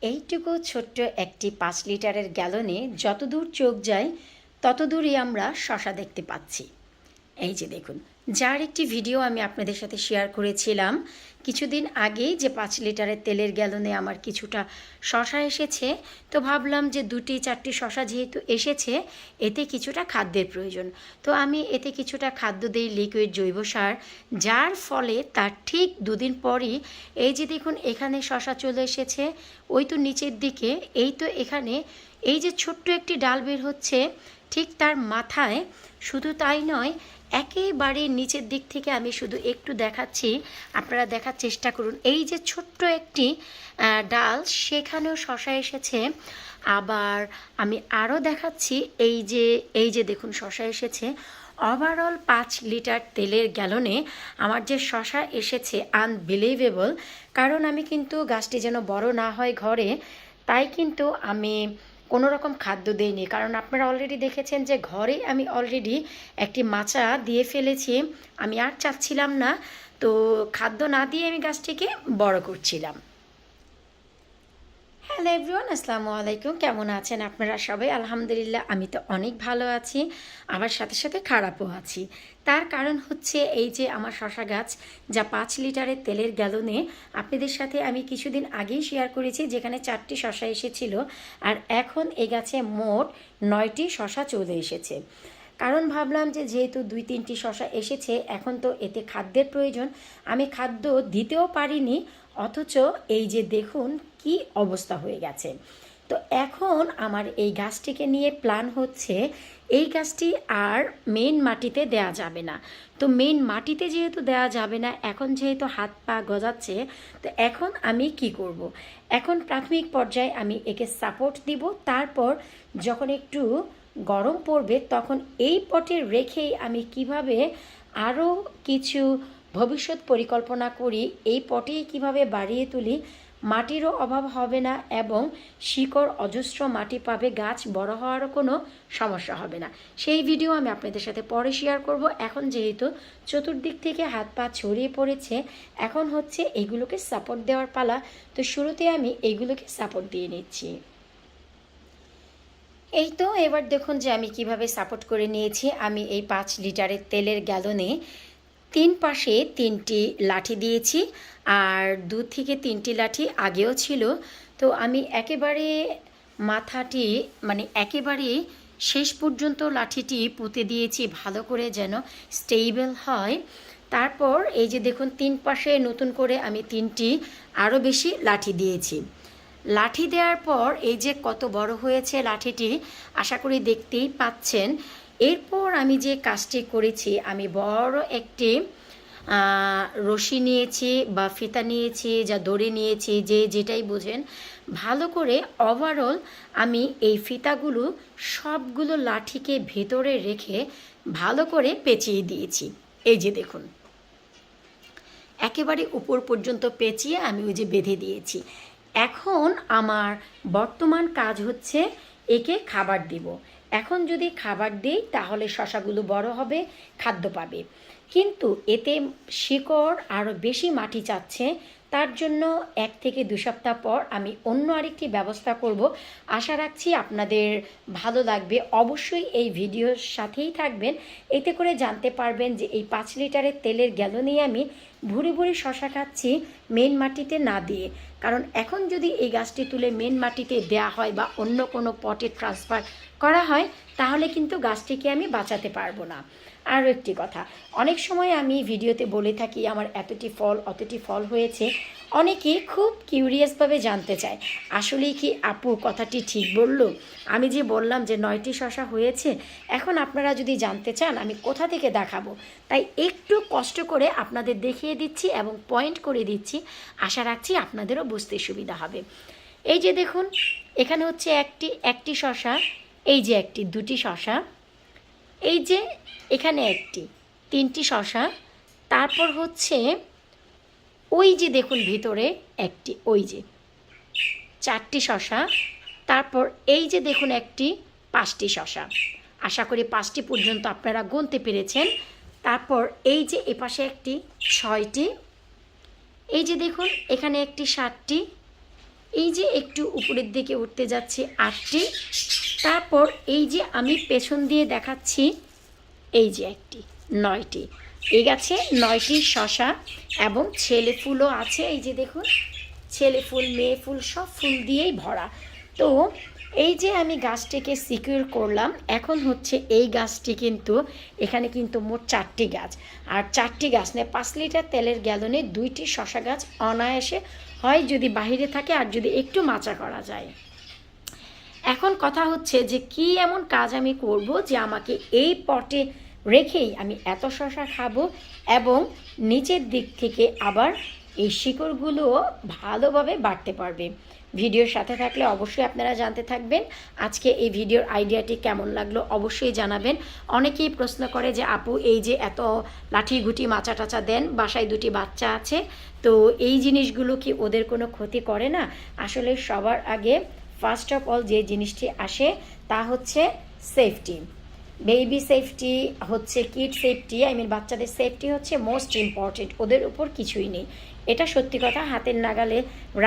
এইটুকু ছোট্ট একটি 5 লিটারের গ্যালনে যতদূর চোখ যায় ততদূরই আমরা শশা দেখতে পাচ্ছি। এই যে দেখুন, যার একটি ভিডিও আমি আপনাদের সাথে শেয়ার করেছিলাম কিছুদিন আগেই, যে 5 লিটারের তেলের গ্যালনে আমার কিছুটা শশা এসেছে। তো ভাবলাম যে 2-4টি শশা যেহেতু এসেছে, এতে কিছুটা খাদ্যের প্রয়োজন। তো আমি এতে কিছুটা খাদ্য দিই, লিকুইড জৈব সার, যার ফলে তার ঠিক 2 দিন পরই এই যে দেখুন এখানে শশা চলে এসেছে। ওই তো নিচের দিকে, এই তো এখানে এই যে ছোট্ট একটি ডাল বের হচ্ছে ঠিক তার মাথায়। শুধু তাই নয়, একেবারে নিচের দিক থেকে আমি শুধু একটু দেখাচ্ছি, আপনারা দেখার চেষ্টা করুন। এই যে ছোট্ট একটি ডাল, সেখানেও শশা এসেছে। আবার আমি আরও দেখাচ্ছি, এই যে দেখুন শশা এসেছে। ওভারঅল 5 লিটার তেলের গ্যালনে আমার যে শশা এসেছে আনবিলিভেবল। কারণ আমি কিন্তু গাছটি যেন বড় না হয় ঘরে, তাই কিন্তু আমি কোনো রকম খাদ্য দেইনি। কারণ আপনারা অলরেডি দেখেছেন যে ঘরে আমি অলরেডি একটি মাচা দিয়ে ফেলেছি। আমি আর চাচ্ছিলাম না, তো খাদ্য না দিয়ে আমি গাছটিকে বড় করছিলাম। হ্যালো এভরিওয়ান, আসসালামু আলাইকুম। কেমন আছেন আপনারা সবাই? আলহামদুলিল্লাহ, আমি তো অনেক ভালো আছি, আবার সাথে সাথে খারাপও আছি। তার কারণ হচ্ছে এই যে আমার শশা গাছ, যা 5 লিটারের তেলের গ্যালনে আপনাদের সাথে আমি কিছুদিন আগেই শেয়ার করেছি, যেখানে 4টি শশা এসেছিল, আর এখন এই গাছে মোট 9টি শশা চলে এসেছে। কারণ ভাবলাম যে যেহেতু 2-3টি শশা এসেছে, এখন তো এতে খাদ্যের প্রয়োজন। আমি খাদ্য দিতেও পারিনি, অথচ এই যে দেখুন কি অবস্থা হয়ে গেছে। তো এখন আমার এই গাছটিকে নিয়ে প্ল্যান হচ্ছে, এই গাছটি আর মেইন মাটিতে দেয়া যাবে না। তো মেইন মাটিতে যেহেতু দেওয়া যাবে না, এখন যেহেতু হাত পা গজাচ্ছে, তো এখন আমি কি করব। এখন প্রাথমিক পর্যায়ে আমি একে সাপোর্ট দিব, তারপর যখন একটু গরম পড়বে তখন এই পটে রেখেই আমি কিভাবে আরও কিছু ভবিষ্যৎ পরিকল্পনা করি, এই পটেই কিভাবে বাড়িয়ে তুলি, মাটিরও অভাব হবে না এবং শিকড় অজস্র মাটি পাবে, গাছ বড় হওয়ারও কোনো সমস্যা হবে না। সেই ভিডিও আমি আপনাদের সাথে পরে শেয়ার করব। এখন যেহেতু চতুর্দিক থেকে হাত পা ছড়িয়ে পড়েছে, এখন হচ্ছে এগুলোকে সাপোর্ট দেওয়ার পালা। তো শুরুতে আমি এইগুলোকে সাপোর্ট দিয়ে নিচ্ছি। এই তো এবার দেখুন যে আমি কিভাবে সাপোর্ট করে নিয়েছি। আমি এই 5 লিটারের তেলের গ্যালনে 3 পাশে 3টি লাঠি দিয়েছি, আর 2 থেকে 3টি লাঠি আগেও ছিল। তো আমি একেবারে মাথাটি মানে একেবারে শেষ পর্যন্ত লাঠিটি পুঁতে দিয়েছি, ভালো করে যেন স্টেবল হয়। তারপর এই যে দেখুন 3 পাশে নতুন করে আমি 3টি আরও বেশি লাঠি দিয়েছি। লাঠি দেওয়ার পর এই যে কত বড় হয়েছে লাঠিটি, আশা করি দেখতেই পাচ্ছেন। এরপর আমি যে কাজটি করেছি, আমি বড় একটি রশি নিয়েছি বা ফিতা নিয়েছি, যা দড়ি নিয়েছি, যে যেটাই বোঝেন, ভালো করে ওভারঅল আমি এই ফিতাগুলো সবগুলো লাঠিকে ভেতরে রেখে ভালো করে পেঁচিয়ে দিয়েছি। এই যে দেখুন, একেবারে উপর পর্যন্ত পেঁচিয়ে আমি ওই যে বেঁধে দিয়েছি। এখন আমার বর্তমান কাজ হচ্ছে একে খাবার দিব। এখন যদি খাবার দিই তাহলে শশাগুলো বড় হবে, খাদ্য পাবে। কিন্তু এতে শিকড় আরও বেশি মাটি চাচ্ছে, তার জন্য 1 থেকে 2 সপ্তাহ পর আমি অন্য আরেকটি ব্যবস্থা করব। আশা রাখছি আপনাদের ভালো লাগবে। অবশ্যই এই ভিডিওর সাথেই থাকবেন, এতে করে জানতে পারবেন যে এই 5 লিটারের তেলের গ্যালনেই আমি ভুরি ভুরি শশা খাচ্ছি মেন মাটিতে না দিয়ে। কারণ এখন যদি এই গাছটি তুলে মেন মাটিতে দেয়া হয় বা অন্য কোনো পটে ট্রান্সফার করা হয়, তাহলে কিন্তু গাছটিকে আমি বাঁচাতে পারবো না। আরও একটি কথা, অনেক সময় আমি ভিডিওতে বলে থাকি আমার এতটি ফল অতটি ফল হয়েছে। অনেকেই খুব কিউরিয়াসভাবে জানতে চায়, আসলেই কি আপু কথাটি ঠিক বললো? আমি যে বললাম যে 9টি শশা হয়েছে, এখন আপনারা যদি জানতে চান আমি কোথা থেকে দেখাবো, তাই একটু কষ্ট করে আপনাদের দেখিয়ে দিচ্ছি এবং পয়েন্ট করে দিচ্ছি। আশা রাখছি আপনাদেরও বুঝতে সুবিধা হবে। এই যে দেখুন, এখানে হচ্ছে একটি শশা, এই যে 2টি শশা, এই যে এখানে 3টি শশা, তারপর হচ্ছে ওই যে দেখুন ভিতরে ওই যে 4টি শশা, তারপর এই যে দেখুন 5টি শশা। আশা করি 5টি পর্যন্ত আপনারা গুনতে পেরেছেন। তারপর এই যে এপাশে 6টি, এই যে দেখুন এখানে 7টি, এই যে একটু উপরের দিকে উঠতে যাচ্ছে 8টি, তারপর এই যে আমি পেছন দিয়ে দেখাচ্ছি এই যে একটি 9টি, এই গাছে 9টি শশা এবং ছেলে ফুলও আছে। এই যে দেখুন ছেলে ফুল মেয়ে ফুল সব ফুল দিয়েই ভরা। তো এই যে আমি গাছটিকে সিকিউর করলাম, এখন হচ্ছে এই গাছটি কিন্তু এখানে কিন্তু মোট 4টি গাছ, আর 4টি গাছ নেই 5 লিটার তেলের গ্যালনে 2টি শশা গাছ অনায়াসে হয় যদি বাহিরে থাকে আর যদি একটু মাচা করা যায়। এখন কথা হচ্ছে যে কি এমন কাজ আমি করব যে আমাকে এই পটে রেখেই আমি এত শশা খাবো এবং নিচের দিক থেকে আবার এই শিকড়গুলো ভালোভাবে বাড়তে পারবে। ভিডিওর সাথে থাকলে অবশ্যই আপনারা জানতে থাকবেন। আজকে এই ভিডিওর আইডিয়াটি কেমন লাগলো অবশ্যই জানাবেন। অনেকেই প্রশ্ন করে যে আপু এই যে এত লাঠি গুটি মাচা টাচা দেন, বাসায় 2টি বাচ্চা আছে, তো এই জিনিসগুলো কি ওদের কোনো ক্ষতি করে না? আসলে সবার আগে ফার্স্ট অফ অল যে জিনিসটি আসে তা হচ্ছে সেফটি। বেবি সেফটি হচ্ছে, কিড সেফটি, বাচ্চাদের সেফটি হচ্ছে মোস্ট ইম্পর্টেন্ট, ওদের উপর কিছুই নেই। এটা সত্যি কথা, হাতের নাগালে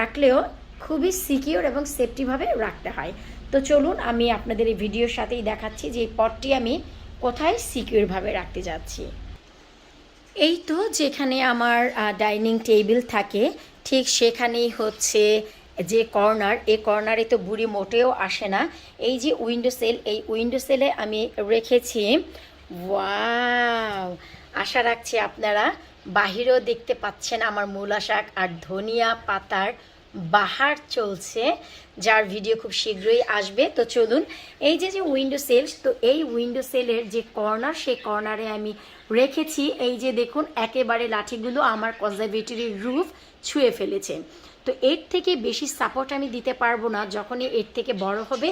রাখলেও খুবই সিকিউর এবং সেফটিভাবে রাখতে হয়। তো চলুন আমি আপনাদের এই ভিডিওর সাথেই দেখাচ্ছি যে এই পটটি আমি কোথায় সিকিউরভাবে রাখতে যাচ্ছি। এই তো যেখানে আমার ডাইনিং টেবিল থাকে ঠিক সেখানেই হচ্ছে যে কর্নার, এই কর্নারে তো বুড়ি মোটেও আসে না। এই যে উইন্ডো সেল, এই উইন্ডো সেলে আমি রেখেছি, ওয়াও, আশা রাখছি আপনারা বাহিরেও দেখতে পাচ্ছেন আমার মূলা শাক আর ধনিয়া পাতার বাহার চলছে, যার ভিডিও খুব শীঘ্রই আসবে। তো চলুন এই যে উইন্ডো সেল, তো এই উইন্ডো সেলের যে কর্নার সেই কর্নারে আমি রেখেছি। এই যে দেখুন একেবারে লাঠিগুলো আমার কনজারভেটরির রুফ ছুঁয়ে ফেলেছে। তো এর থেকে বেশি সাপোর্ট আমি দিতে পারবো না, যখনই এর থেকে বড় হবে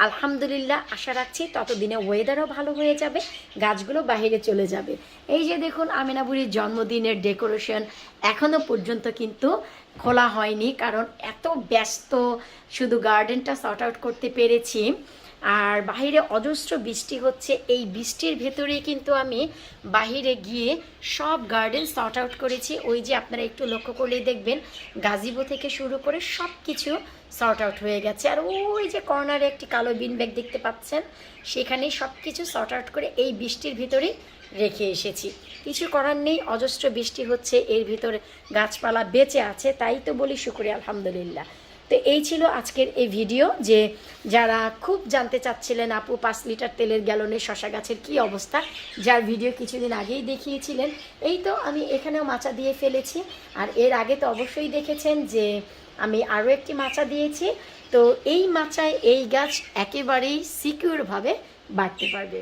আলহামদুলিল্লাহ আশা রাখছি ততদিনে ওয়েদারও ভালো হয়ে যাবে, গাছগুলো বাইরে চলে যাবে। এই যে দেখুন আমিনা বুড়ির জন্মদিনের ডেকোরেশন এখনও পর্যন্ত কিন্তু খোলা হয়নি, কারণ এত ব্যস্ত, শুধু গার্ডেনটা সর্ট আউট করতে পেরেছি। আর বাইরে অজস্র বৃষ্টি হচ্ছে, এই বৃষ্টির ভেতরেই কিন্তু আমি বাহিরে গিয়ে সব গার্ডেন সর্ট আউট করেছি। ওই যে আপনারা একটু লক্ষ্য করলেই দেখবেন গাজিবো থেকে শুরু করে সব কিছু সর্ট আউট হয়ে গেছে। আর ওই যে কর্নারে একটি কালো বিন ব্যাগ দেখতে পাচ্ছেন, সেখানেই সব কিছু সর্ট আউট করে এই বৃষ্টির ভিতরেই রেখে এসেছি। কিছু করার নেই, অজস্র বৃষ্টি হচ্ছে, এর ভিতরে গাছপালা বেঁচে আছে, তাই তো বলি শুকরিয়া আলহামদুলিল্লাহ। তো এই ছিল আজকের এই ভিডিও, যে যারা খুব জানতে চাচ্ছিলেন আপু 5 লিটার তেলের গ্যালনে শশা গাছের কি অবস্থা, যার ভিডিও কিছুদিন আগেই দেখিয়েছিলেন, এই তো আমি এখানেও মাচা দিয়ে ফেলেছি। আর এর আগে তো অবশ্যই দেখেছেন যে আমি আরও একটি মাচা দিয়েছি। তো এই মাচায় এই গাছ একেবারেই সিকিউরভাবে বাড়তে পারবে।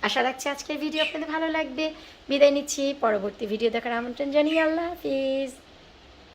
আশা রাখছি আজকের ভিডিও আপনাদের ভালো লাগবে। বিদায় নিচ্ছি, পরবর্তী ভিডিও দেখার আমন্ত্রণ জানিয়ে আল্লাহ হাফিজ।